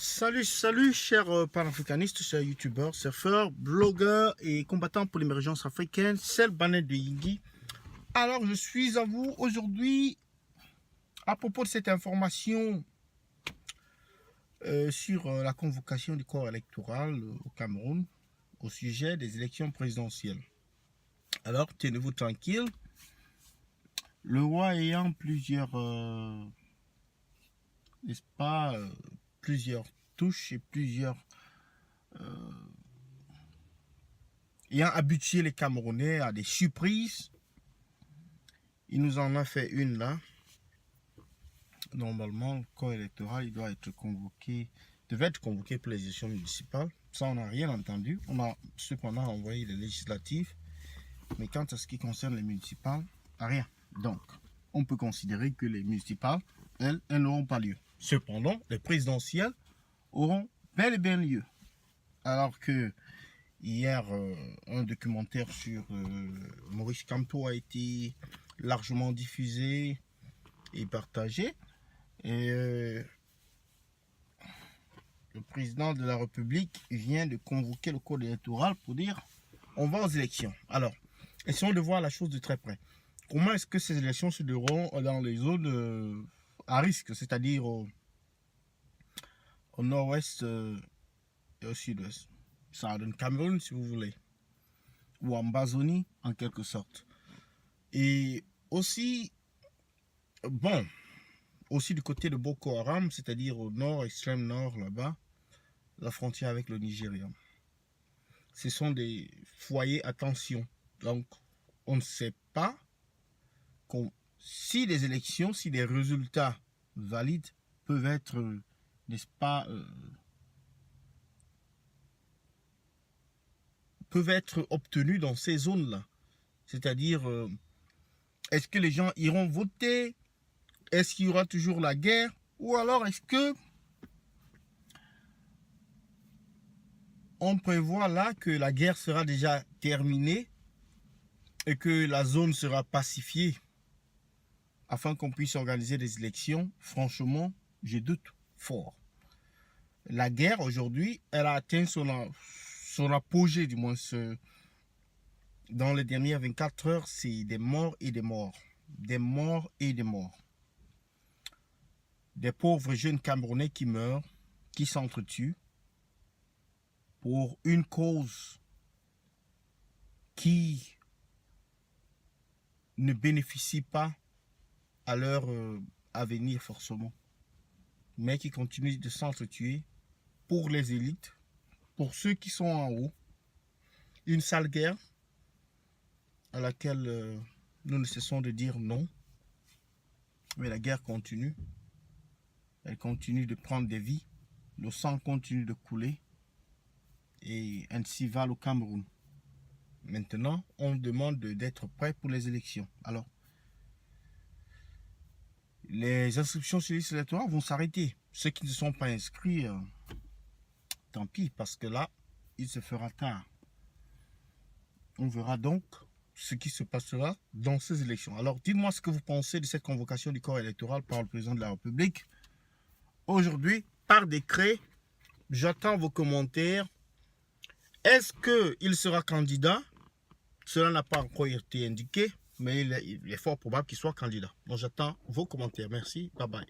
Salut, chers panafricanistes, chers youtubeurs, surfeurs, blogueurs et combattants pour l'émergence africaine, c'est le Banet de Yigi. Alors, je suis à vous aujourd'hui à propos de cette information sur la convocation du corps électoral au Cameroun au sujet des élections présidentielles. Alors, tenez-vous tranquille. Le roi ayant plusieurs, n'est-ce pas, plusieurs touches et plusieurs ayant habitué les Camerounais à des surprises. Il nous en a fait une là. Normalement, le corps électoral il doit être convoqué, devait être convoqué pour les élections municipales. Ça, on n'a rien entendu. On a cependant envoyé les législatives. Mais quant à ce qui concerne les municipales, rien. Donc, on peut considérer que les municipales, elles n'auront pas lieu. Cependant, les présidentielles auront bel et bien lieu. Alors que hier, un documentaire sur Maurice Kamto a été largement diffusé et partagé. Et le président de la République vient de convoquer le code électoral pour dire on va aux élections. Alors, essayons de voir la chose de très près. Comment est-ce que ces élections se dérouleront dans les zones à risque, c'est-à-dire au nord-ouest et au sud-ouest. Ça donne Cameroun si vous voulez. Ou en Bazonie en quelque sorte. Et aussi, bon, aussi du côté de Boko Haram, c'est-à-dire au nord, extrême nord là-bas, la frontière avec le Nigeria. Ce sont des foyers à tension. Donc, on ne sait pas si les élections, si les résultats valides peuvent être, n'est-ce pas, peuvent être obtenus dans ces zones-là. C'est-à-dire, est-ce que les gens iront voter? Est-ce qu'il y aura toujours la guerre? Ou alors est-ce que on prévoit là que la guerre sera déjà terminée et que la zone sera pacifiée afin qu'on puisse organiser des élections? Franchement, je doute fort. La guerre aujourd'hui, elle a atteint son apogée, du moins dans les dernières 24 heures, c'est des morts et des morts. Des morts et des morts. Des pauvres jeunes Camerounais qui meurent, qui s'entretuent pour une cause qui ne bénéficie pas à leur avenir forcément, mais qui continuent de s'entretuer pour les élites, pour ceux qui sont en haut. Une sale guerre à laquelle nous ne cessons de dire non. Mais la guerre continue. Elle continue de prendre des vies. Le sang continue de couler. Et ainsi va le Cameroun. Maintenant, on demande d'être prêt pour les élections. Alors, les inscriptions sur les listes électorales vont s'arrêter. Ceux qui ne sont pas inscrits, tant pis, parce que là, il se fera tard. On verra donc ce qui se passera dans ces élections. Alors, dites-moi ce que vous pensez de cette convocation du corps électoral par le président de la République. Aujourd'hui, par décret, j'attends vos commentaires. Est-ce qu'il sera candidat? Cela n'a pas encore été indiqué, mais il est fort probable qu'il soit candidat. Donc, j'attends vos commentaires. Merci. Bye bye.